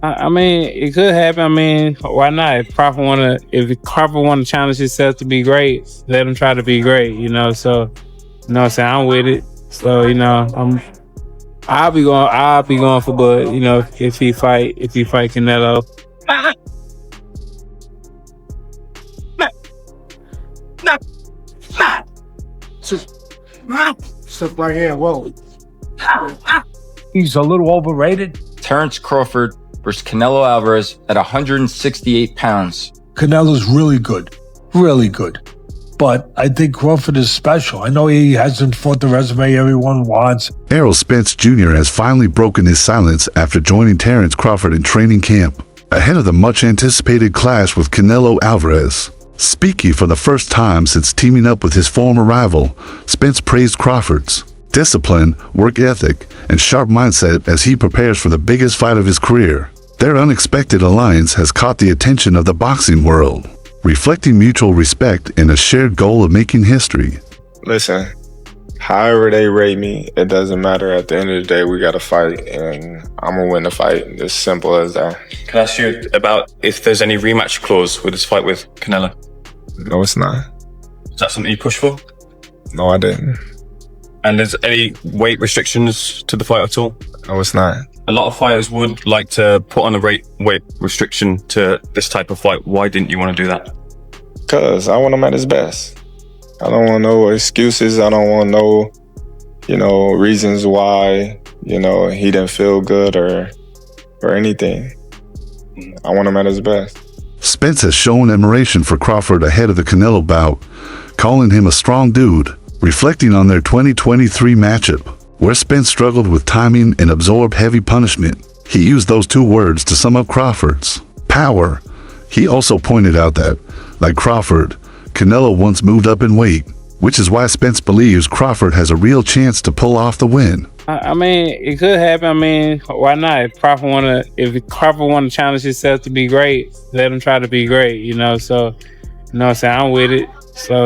I mean, it could happen. I mean, why not? If Crawford wanna challenge himself to be great, let him try to be great. So you know what I'm saying, I'm with it. So I'll be going for Bud. If he fight Canelo. Sit right here. Whoa. He's a little overrated. Terrence Crawford versus Canelo Alvarez at 168 pounds. Canelo's really good. Really good. But I think Crawford is special. I know he hasn't fought the resume everyone wants. Errol Spence Jr. has finally broken his silence after joining Terrence Crawford in training camp, ahead of the much-anticipated clash with Canelo Alvarez. Speaking for the first time since teaming up with his former rival, Spence praised Crawford's discipline, work ethic, and sharp mindset as he prepares for the biggest fight of his career. Their unexpected alliance has caught the attention of the boxing world, reflecting mutual respect and a shared goal of making history. Listen, however they rate me, it doesn't matter. At the end of the day, we got to fight, and I'm going to win the fight. It's simple as that. Can I ask you about if there's any rematch clause with this fight with Canelo? No, it's not. Is that something you push for? No, I didn't. And there's any weight restrictions to the fight at all? No, it's not. A lot of fighters would like to put on a weight restriction to this type of fight. Why didn't you want to do that? Because I want him at his best. I don't want no excuses. I don't want no, reasons why, he didn't feel good or anything. I want him at his best. Spence has shown admiration for Crawford ahead of the Canelo bout, calling him a strong dude, reflecting on their 2023 matchup, where Spence struggled with timing and absorbed heavy punishment. He used those two words to sum up Crawford's power. He also pointed out that, like Crawford, Canelo once moved up in weight, which is why Spence believes Crawford has a real chance to pull off the win. I mean, it could happen. I mean, why not? If Crawford wanna challenge himself to be great, let him try to be great. So you know what I'm saying, I'm with it. So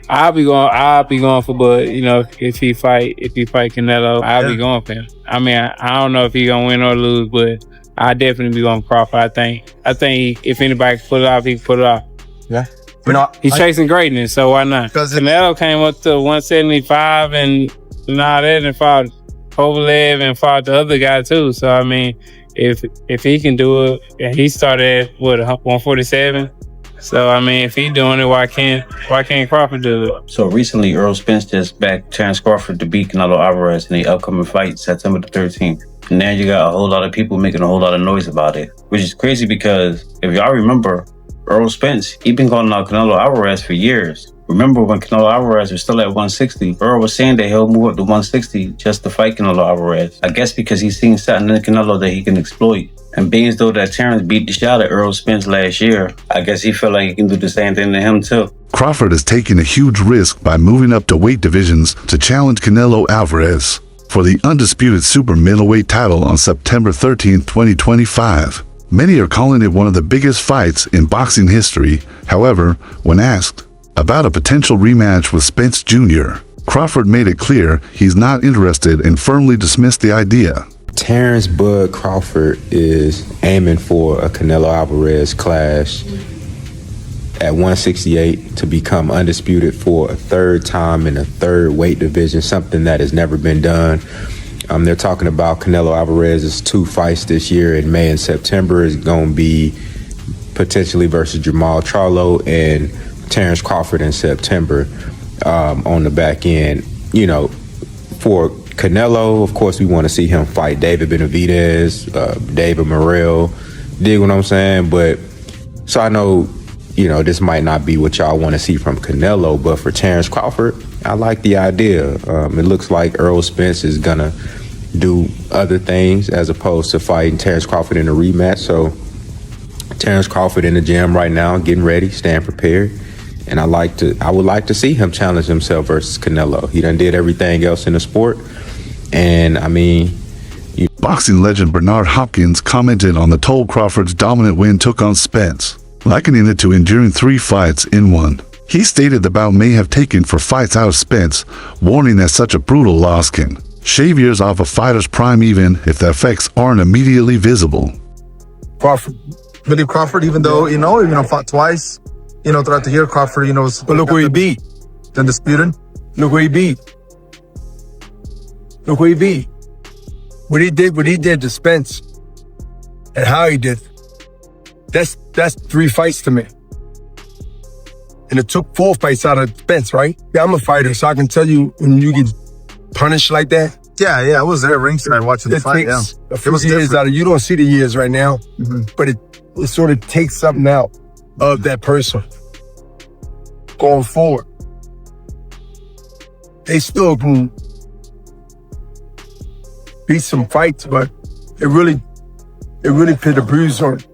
I'll be going for Bud. If he fight Canelo, I'll be going for him. I mean, I don't know if he gonna win or lose, but I definitely be going for Crawford. I think if anybody can pull it off, he can pull it off. Yeah. He's chasing greatness, so why not? Canelo came up to 175 and all that, and fought Kovalev and fought the other guy too. So I mean, if he can do it, and he started at 147. So I mean, if he's doing it, why can't Crawford do it? So recently, Errol Spence just backed Terrence Crawford to beat Canelo Alvarez in the upcoming fight, September the 13th. And now you got a whole lot of people making a whole lot of noise about it, which is crazy because if y'all remember, Errol Spence, he been calling out Canelo Alvarez for years. Remember when Canelo Alvarez was still at 160, Errol was saying that he'll move up to 160 just to fight Canelo Alvarez. I guess because he's seen something in Canelo that he can exploit. And being as though that Terrence beat the shot at Errol Spence last year, I guess he felt like he can do the same thing to him too. Crawford is taking a huge risk by moving up to weight divisions to challenge Canelo Alvarez for the undisputed super middleweight title on September 13, 2025. Many are calling it one of the biggest fights in boxing history. However, when asked about a potential rematch with Spence Jr., Crawford made it clear he's not interested and firmly dismissed the idea. Terrence Bud Crawford is aiming for a Canelo Alvarez clash at 168 to become undisputed for a third time in a third weight division, something that has never been done. They're talking about Canelo Alvarez's 2 fights this year in May and September is going to be potentially versus Jamal Charlo and Terrence Crawford in September on the back end. For Canelo, of course, we want to see him fight David Benavidez, David Morrell. Dig what I'm saying? But so I know, this might not be what y'all want to see from Canelo, but for Terrence Crawford, I like the idea. It looks like Errol Spence is gonna do other things as opposed to fighting Terrence Crawford in a rematch. So Terrence Crawford in the gym right now, getting ready, staying prepared. And I would like to see him challenge himself versus Canelo. He done did everything else in the sport. And I mean, boxing legend Bernard Hopkins commented on the toll Crawford's dominant win took on Spence, likening it to enduring 3 fights in one. He stated the bout may have taken 4 fights out of Spence, warning that such a brutal loss can Shave years off a fighter's prime even if the effects aren't immediately visible. Crawford. Billy Crawford, even though, fought twice, throughout the year, Crawford, was... But look where he beat. Undisputed. Look where he beat. Look where he beat. What he did to Spence and how he did. That's 3 fights to me. And it took 4 fights out of Spence, right? Yeah, I'm a fighter, so I can tell you when you get punished like that. Yeah, I was there ringside watching the fight. Yeah, a few years out of you don't see the years right now, but it sort of takes something out of that person going forward. They still can beat some fights, but it really put a bruise on it.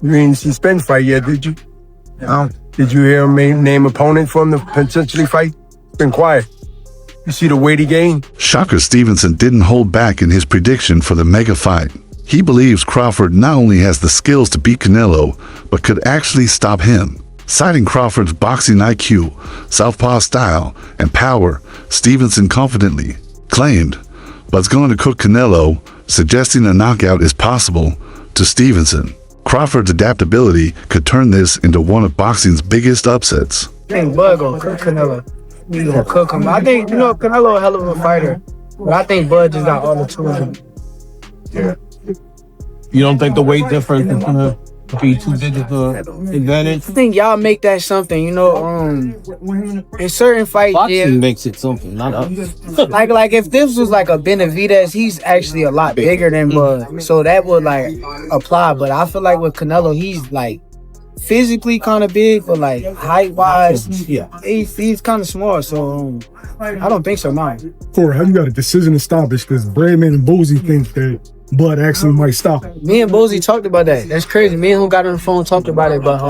You didn't see Spence fight yet, did you? No. Did you hear him name opponent for him to potentially fight? It's been quiet. You see the weight he gained? Shocker Stevenson didn't hold back in his prediction for the mega fight. He believes Crawford not only has the skills to beat Canelo, but could actually stop him. Citing Crawford's boxing IQ, southpaw style, and power, Stevenson confidently claimed, "But's going to cook Canelo," suggesting a knockout is possible to Stevenson. Crawford's adaptability could turn this into one of boxing's biggest upsets. I think Bud gonna cook Canelo. He gonna cook him. I think, Canelo a hell of a fighter, but I think Bud just got all the tools. Yeah. You don't think the weight difference is gonna be too big of an advantage? I think y'all make that something, in certain fights, Boxing makes it something, not us. like if this was like a Benavidez, he's actually a lot bigger than Bud, so that would apply. But I feel like with Canelo, he's physically kind of big, but height wise, yeah, he's kind of small. So I don't think so, no. Corey, how you got a decision to stop it? Because Bradman and Boozy think that Bud actually might stop it. Me and Boozy talked about that. That's crazy. Me and who got on the phone talked about it, but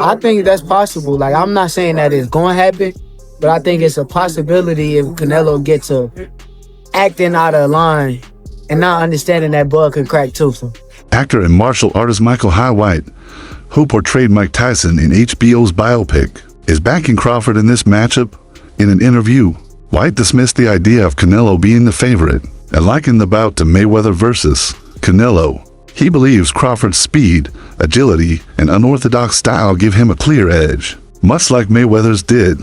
I think that's possible. I'm not saying that it's going to happen, but I think it's a possibility if Canelo gets to acting out of line and not understanding that Bud can crack too. So. Actor and martial artist Michael Jai White, who portrayed Mike Tyson in HBO's biopic, is backing Crawford in this matchup. In an interview, White dismissed the idea of Canelo being the favorite and likened the bout to Mayweather versus Canelo. He believes Crawford's speed, agility, and unorthodox style give him a clear edge, much like Mayweather's did.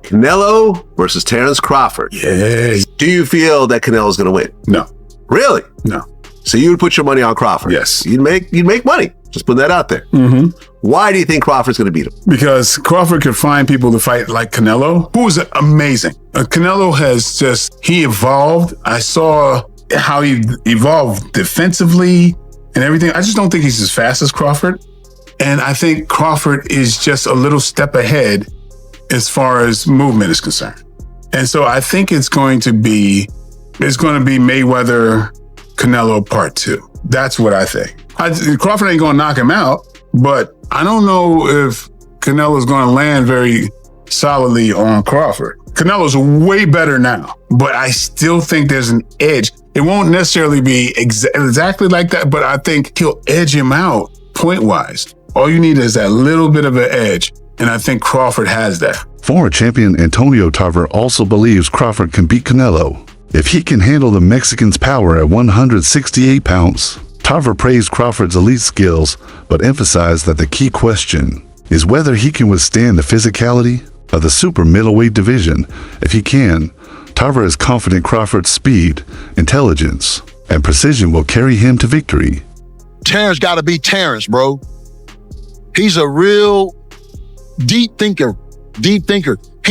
Canelo versus Terrence Crawford. Yeah. Do you feel that Canelo's going to win? No. Really? No. So you would put your money on Crawford? Yes. You'd make money. Just put that out there. Mm-hmm. Why do you think Crawford's going to beat him? Because Crawford could find people to fight like Canelo, who is amazing. Canelo has he evolved. I saw how he evolved defensively and everything. I just don't think he's as fast as Crawford. And I think Crawford is just a little step ahead as far as movement is concerned. And so I think it's going to be Mayweather Canelo part 2. That's what I think. Crawford ain't going to knock him out, but I don't know if Canelo's going to land very solidly on Crawford. Canelo's way better now, but I still think there's an edge. It won't necessarily be exactly like that, but I think he'll edge him out point-wise. All you need is that little bit of an edge, and I think Crawford has that. Former champion Antonio Tarver also believes Crawford can beat Canelo if he can handle the Mexican's power at 168 pounds. Tarver praised Crawford's elite skills, but emphasized that the key question is whether he can withstand the physicality of the super middleweight division. If he can, Tarver is confident Crawford's speed, intelligence, and precision will carry him to victory. Terrence got to be Terrence, bro. He's a real deep thinker. He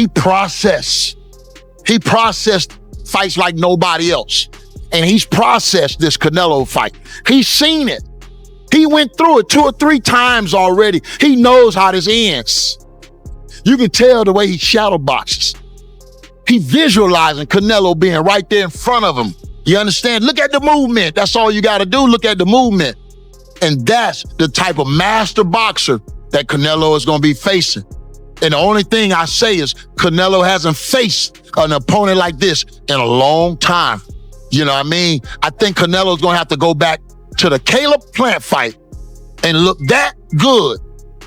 processed fights like nobody else. And he's processed this Canelo fight. He's seen it. He went through it 2 or 3 times already. He knows how this ends. You can tell the way he shadow boxes. He visualizing Canelo being right there in front of him. You understand? Look at the movement. That's all you got to do. Look at the movement. And that's the type of master boxer that Canelo is going to be facing. And the only thing I say is Canelo hasn't faced an opponent like this in a long time. You know what I mean? I think Canelo's going to have to go back to the Caleb Plant fight and look that good,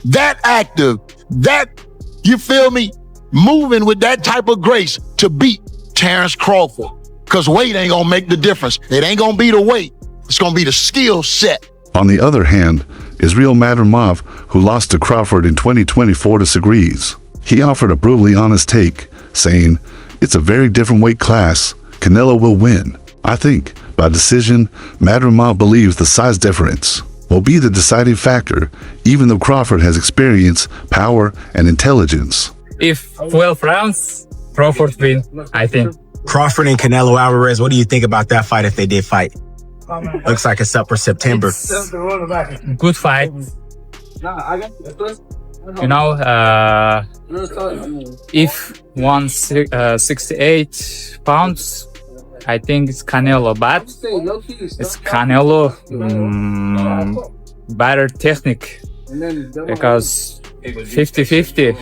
that active, that, you feel me? moving with that type of grace to beat Terrence Crawford. Because weight ain't gonna make the difference. It ain't gonna be the weight. It's gonna be the skill set. On the other hand, Israel Madrimov, who lost to Crawford in 2024, disagrees. He offered a brutally honest take, saying, "It's a very different weight class. Canelo will win. I think, by decision, Madrimov believes the size difference will be the deciding factor, even though Crawford has experience, power, and intelligence." If 12 rounds, Crawford win, I think. Crawford and Canelo Alvarez, what do you think about that fight if they did fight? Looks like it's up for September. Good fight. You know, if 168 pounds, I think it's Canelo, but it's Canelo better technique because 50-50.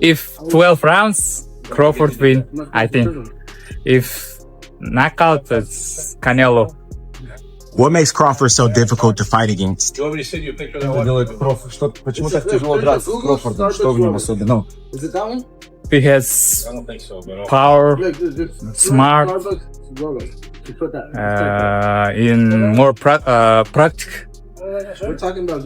If 12 rounds, Crawford win, I think. If knockout, it's Canelo. What makes Crawford so difficult to fight against? He has power, smart, in more practical. We're talking about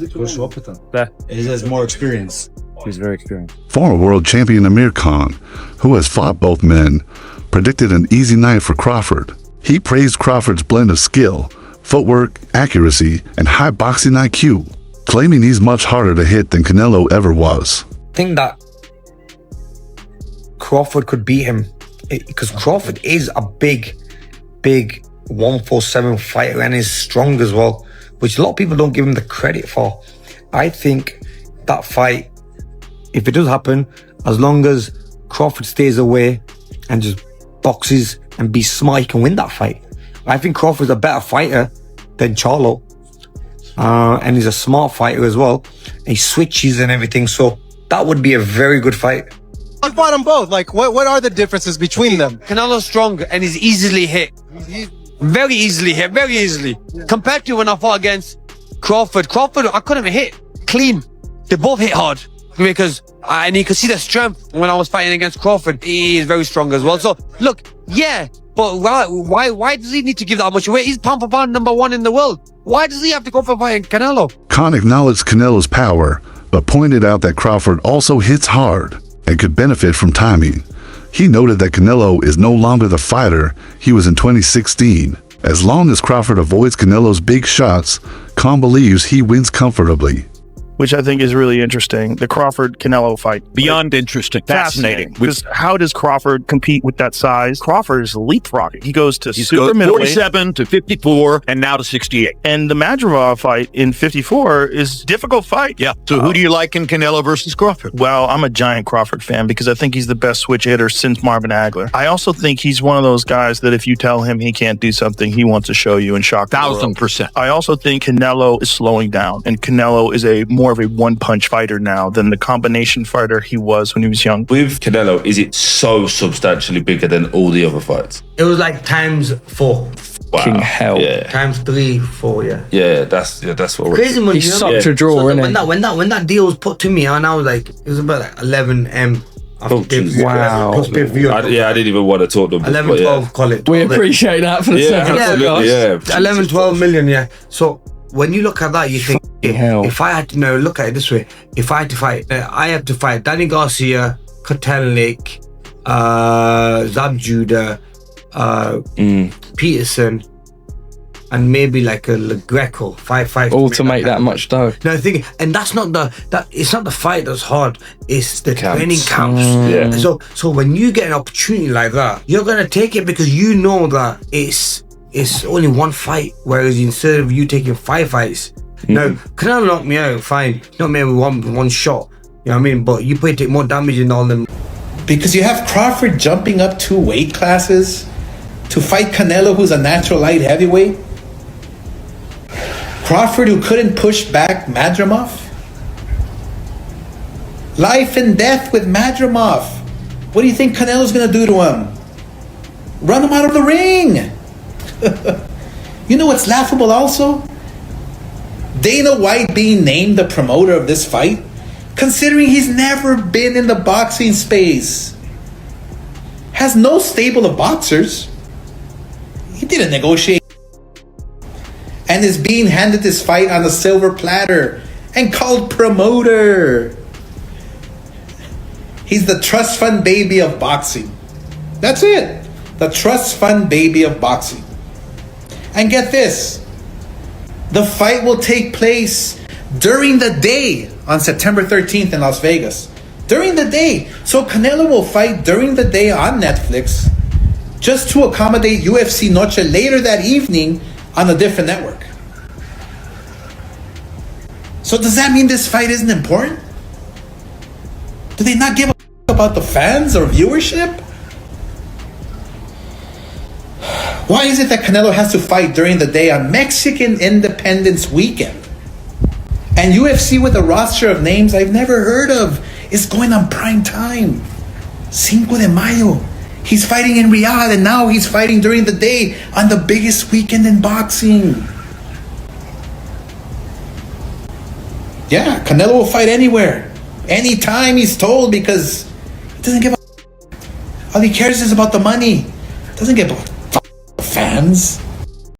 he has more experience. He's very experienced. Former world champion Amir Khan, who has fought both men, predicted an easy night for Crawford. He praised Crawford's blend of skill, footwork, accuracy, and high boxing IQ, claiming he's much harder to hit than Canelo ever was. I think that Crawford could beat him because Crawford is a big 147 fighter and is strong as well, which a lot of people don't give him the credit for. I think that fight, if it does happen, as long as Crawford stays away and just boxes and be smart, he can win that fight. I think Crawford's a better fighter than Charlo. And he's a smart fighter as well. He switches and everything, so that would be a very good fight. I fought them both. Like, what are the differences between them? Canelo's strong and he's easily hit. Very easily hit, very easily. Compared to when I fought against Crawford, I couldn't hit clean. They both hit hard because, and you could see the strength when I was fighting against Crawford. He is very strong as well. So, look, yeah, but why does he need to give that much away? He's pound for pound #1 in the world. Why does he have to go for fighting Canelo? Khan acknowledged Canelo's power, but pointed out that Crawford also hits hard and could benefit from timing. He noted that Canelo is no longer the fighter he was in 2016. As long as Crawford avoids Canelo's big shots, Khan believes he wins comfortably. Which I think is really interesting. The Crawford-Canelo fight. Beyond interesting. Fascinating. Because how does Crawford compete with that size? Crawford is leapfrogging. He goes to super middleweight. 47 to 54 and now to 68. And the Madrimov fight in 54 is a difficult fight. Yeah. So who do you like in Canelo versus Crawford? Well, I'm a giant Crawford fan because I think he's the best switch hitter since Marvin Hagler. I also think he's one of those guys that if you tell him he can't do something, he wants to show you and shock the world. 1000%. I also think Canelo is slowing down, and Canelo is more of a one-punch fighter now than the combination fighter he was when he was young. With Canelo, is it so substantially bigger than all the other fights? It was like ×4. Wow. King hell. Yeah. ×3, 4, yeah. Yeah, that's what we're crazy money. He's such a draw, isn't he? When that deal was put to me, and I was like, it was about like 11M. Wow. Plus pay-per-view. I didn't even want to talk to them. 11, 12, call it. We appreciate that for the second. Absolutely, yeah. 11, 12 million, yeah. So when you look at that, you think, if I had to look at it this way, if I had to fight, I have to fight Danny Garcia, Kotelnik, Zab Judah, Peterson, and maybe like a Greco, 5 all to make that much dough. No, and that's not it's not the fight that's hard, it's the training camps. Yeah. So when you get an opportunity like that, you're gonna take it because you know that it's only one fight, whereas instead of you taking 5 fights, now Canelo knocked me out, fine, not maybe one shot, you know what I mean, but you probably take more damage than all them. Because you have Crawford jumping up 2 weight classes to fight Canelo, who's a natural light heavyweight. Crawford, who couldn't push back Madrimov. Life and death with Madrimov. What do you think Canelo's gonna do to him? Run him out of the ring. You know what's laughable also? Dana White being named the promoter of this fight considering he's never been in the boxing space. Has no stable of boxers. He didn't negotiate. And is being handed this fight on a silver platter and called promoter. He's the trust fund baby of boxing. That's it. The trust fund baby of boxing. And get this. The fight will take place during the day on September 13th in Las Vegas. During the day. So Canelo will fight during the day on Netflix just to accommodate UFC Noche later that evening on a different network. So does that mean this fight isn't important? Do they not give a about the fans or viewership? Why is it that Canelo has to fight during the day on Mexican Independence Weekend? And UFC with a roster of names I've never heard of is going on prime time. Cinco de Mayo. He's fighting in Riyadh and now he's fighting during the day on the biggest weekend in boxing. Yeah, Canelo will fight anywhere. Anytime he's told because he doesn't give a. All he cares is about the money. Doesn't give a fans.